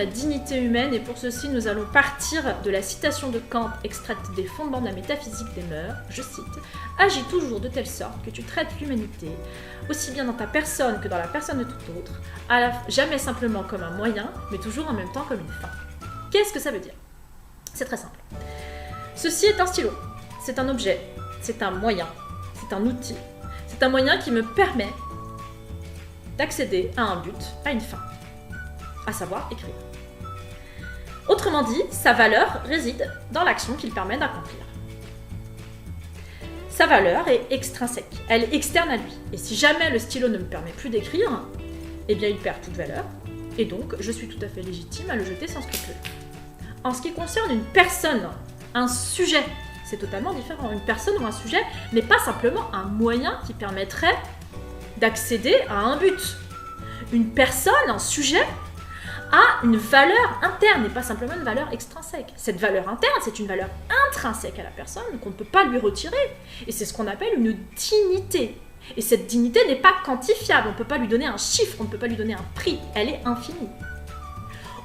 la dignité humaine et pour ceci nous allons partir de la citation de Kant extraite des fondements de la métaphysique des mœurs, je cite « Agis toujours de telle sorte que tu traites l'humanité, aussi bien dans ta personne que dans la personne de tout autre, jamais simplement comme un moyen, mais toujours en même temps comme une fin. » Qu'est-ce que ça veut dire? C'est très simple. Ceci est un stylo, c'est un objet, c'est un moyen, c'est un outil, c'est un moyen qui me permet d'accéder à un but, à une fin, à savoir écrire. Autrement dit, sa valeur réside dans l'action qu'il permet d'accomplir. Sa valeur est extrinsèque, elle est externe à lui. Et si jamais le stylo ne me permet plus d'écrire, eh bien il perd toute valeur, et donc je suis tout à fait légitime à le jeter sans scrupule. En ce qui concerne une personne, un sujet, c'est totalement différent. Une personne ou un sujet n'est pas simplement un moyen qui permettrait d'accéder à un but. Une personne, un sujet, a une valeur interne et pas simplement une valeur extrinsèque. Cette valeur interne, c'est une valeur intrinsèque à la personne qu'on ne peut pas lui retirer. Et c'est ce qu'on appelle une dignité. Et cette dignité n'est pas quantifiable, on ne peut pas lui donner un chiffre, on ne peut pas lui donner un prix, elle est infinie.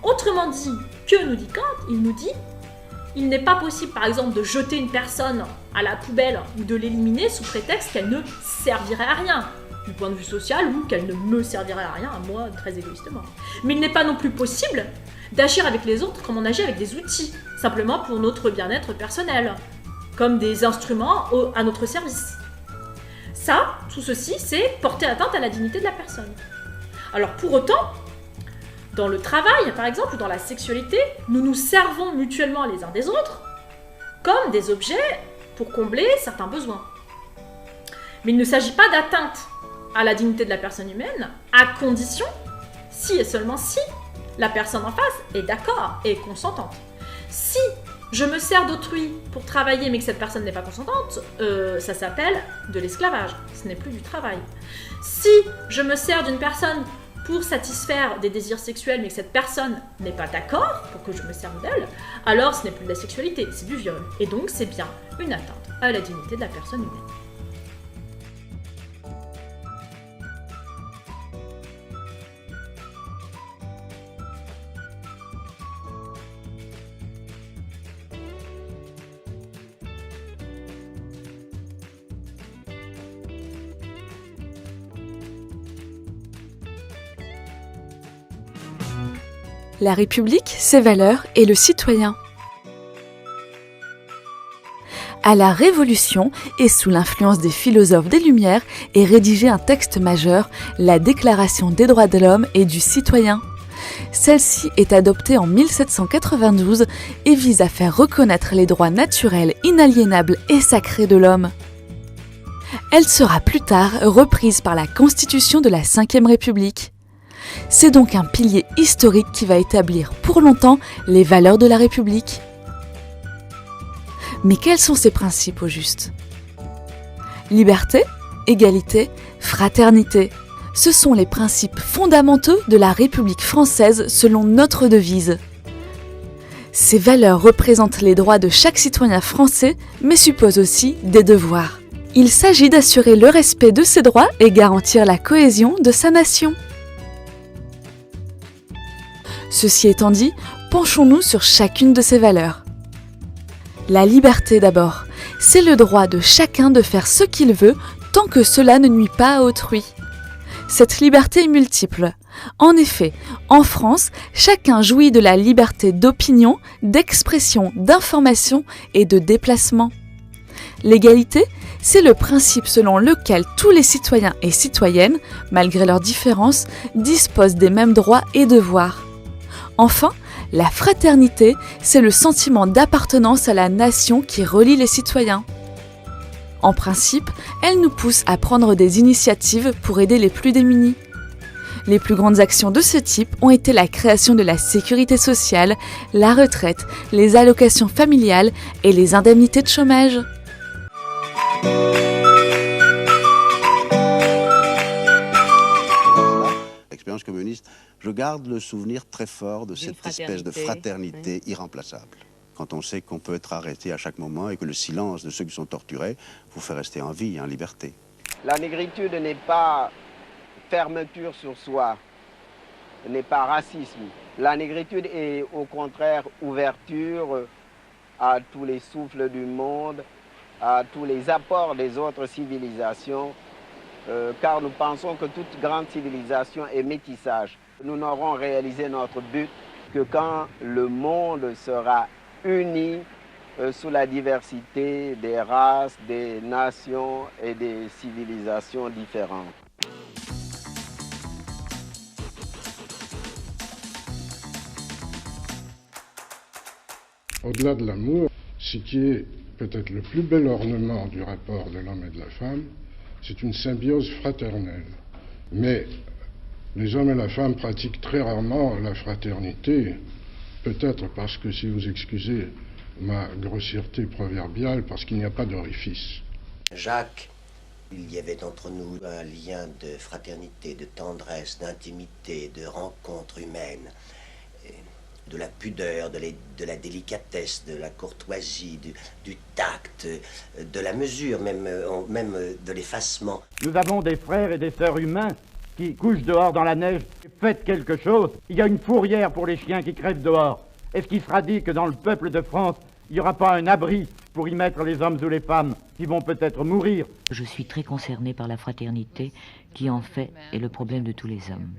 Autrement dit, que nous dit Kant? Il nous dit il n'est pas possible par exemple de jeter une personne à la poubelle ou de l'éliminer sous prétexte qu'elle ne servirait à rien, du point de vue social, ou qu'elle ne me servirait à rien, à moi, très égoïstement. Mais il n'est pas non plus possible d'agir avec les autres comme on agit avec des outils, simplement pour notre bien-être personnel, comme des instruments à notre service. Ça, tout ceci, c'est porter atteinte à la dignité de la personne. Alors pour autant, dans le travail, par exemple, ou dans la sexualité, nous nous servons mutuellement les uns des autres comme des objets pour combler certains besoins. Mais il ne s'agit pas d'atteinte à la dignité de la personne humaine, à condition, si et seulement si, la personne en face est d'accord et consentante. Si je me sers d'autrui pour travailler mais que cette personne n'est pas consentante, ça s'appelle de l'esclavage, ce n'est plus du travail. Si je me sers d'une personne pour satisfaire des désirs sexuels mais que cette personne n'est pas d'accord pour que je me serve d'elle, alors ce n'est plus de la sexualité, c'est du viol. Et donc c'est bien une atteinte à la dignité de la personne humaine. La République, ses valeurs et le citoyen. À la Révolution et sous l'influence des philosophes des Lumières est rédigé un texte majeur, la Déclaration des droits de l'homme et du citoyen. Celle-ci est adoptée en 1792 et vise à faire reconnaître les droits naturels, inaliénables et sacrés de l'homme. Elle sera plus tard reprise par la Constitution de la Ve République. C'est donc un pilier historique qui va établir pour longtemps les valeurs de la République. Mais quels sont ces principes au juste? Liberté, égalité, fraternité. Ce sont les principes fondamentaux de la République française selon notre devise. Ces valeurs représentent les droits de chaque citoyen français, mais supposent aussi des devoirs. Il s'agit d'assurer le respect de ses droits et garantir la cohésion de sa nation. Ceci étant dit, penchons-nous sur chacune de ces valeurs. La liberté d'abord, c'est le droit de chacun de faire ce qu'il veut tant que cela ne nuit pas à autrui. Cette liberté est multiple. En effet, en France, chacun jouit de la liberté d'opinion, d'expression, d'information et de déplacement. L'égalité, c'est le principe selon lequel tous les citoyens et citoyennes, malgré leurs différences, disposent des mêmes droits et devoirs. Enfin, la fraternité, c'est le sentiment d'appartenance à la nation qui relie les citoyens. En principe, elle nous pousse à prendre des initiatives pour aider les plus démunis. Les plus grandes actions de ce type ont été la création de la sécurité sociale, la retraite, les allocations familiales et les indemnités de chômage. L'expérience communiste, je garde le souvenir très fort de cette espèce de fraternité irremplaçable. Quand on sait qu'on peut être arrêté à chaque moment et que le silence de ceux qui sont torturés vous fait rester en vie et en liberté. La négritude n'est pas fermeture sur soi, n'est pas racisme, La négritude est au contraire ouverture à tous les souffles du monde, à tous les apports des autres civilisations, car nous pensons que toute grande civilisation est métissage. Nous n'aurons réalisé notre but que quand le monde sera uni sous la diversité des races, des nations et des civilisations différentes. Au-delà de l'amour, ce qui est peut-être le plus bel ornement du rapport de l'homme et de la femme, c'est une symbiose fraternelle. Mais les hommes et la femme pratiquent très rarement la fraternité, peut-être parce que, si vous excusez ma grossièreté proverbiale, parce qu'il n'y a pas d'orifice. Jacques, il y avait entre nous un lien de fraternité, de tendresse, d'intimité, de rencontre humaine, de la pudeur, de la délicatesse, de la courtoisie, du tact, de la mesure, même de l'effacement. Nous avons des frères et des sœurs humains qui couchent dehors dans la neige. Faites quelque chose. Il y a une fourrière pour les chiens qui crèvent dehors. Est-ce qu'il sera dit que dans le peuple de France, il n'y aura pas un abri pour y mettre les hommes ou les femmes qui vont peut-être mourir? Je suis très concernée par la fraternité qui, en fait, est le problème de tous les hommes.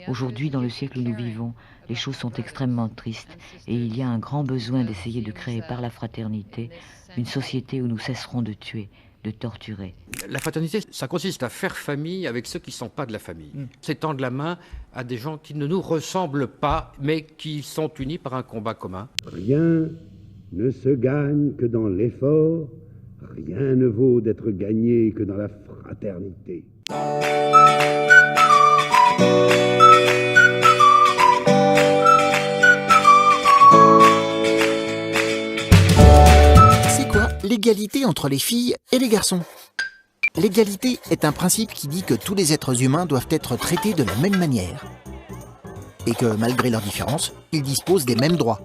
Aujourd'hui, dans le siècle où nous vivons, les choses sont extrêmement tristes et il y a un grand besoin d'essayer de créer par la fraternité une société où nous cesserons de tuer, de torturer. La fraternité, ça consiste à faire famille avec ceux qui ne sont pas de la famille. C'est tendre la main à des gens qui ne nous ressemblent pas, mais qui sont unis par un combat commun. Rien ne se gagne que dans l'effort, rien ne vaut d'être gagné que dans la fraternité. C'est quoi l'égalité entre les filles et les garçons? L'égalité est un principe qui dit que tous les êtres humains doivent être traités de la même manière. Et que, malgré leurs différences, ils disposent des mêmes droits.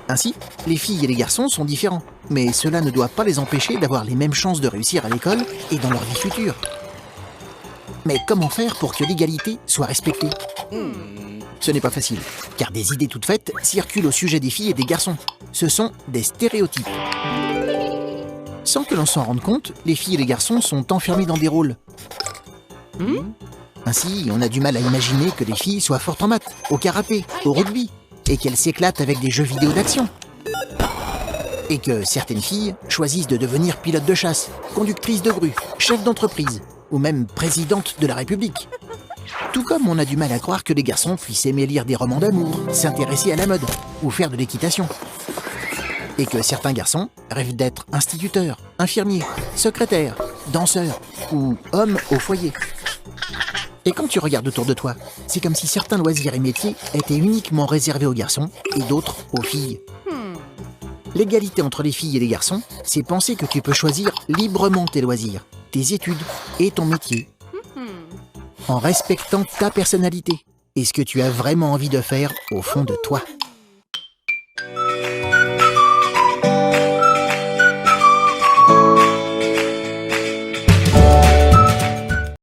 Ainsi, les filles et les garçons sont différents, mais cela ne doit pas les empêcher d'avoir les mêmes chances de réussir à l'école et dans leur vie future. Mais comment faire pour que l'égalité soit respectée? Ce n'est pas facile, car des idées toutes faites circulent au sujet des filles et des garçons. Ce sont des stéréotypes. Sans que l'on s'en rende compte, les filles et les garçons sont enfermés dans des rôles. Ainsi, on a du mal à imaginer que les filles soient fortes en maths, au karaté, au rugby, et qu'elles s'éclatent avec des jeux vidéo d'action. Et que certaines filles choisissent de devenir pilotes de chasse, conductrices de grue, chefs d'entreprise, ou même présidentes de la République. Tout comme on a du mal à croire que les garçons puissent aimer lire des romans d'amour, s'intéresser à la mode, ou faire de l'équitation. Et que certains garçons rêvent d'être instituteurs, infirmiers, secrétaires, danseurs, ou hommes au foyer. Et quand tu regardes autour de toi, c'est comme si certains loisirs et métiers étaient uniquement réservés aux garçons et d'autres aux filles. L'égalité entre les filles et les garçons, c'est penser que tu peux choisir librement tes loisirs, tes études et ton métier, en respectant ta personnalité et ce que tu as vraiment envie de faire au fond de toi.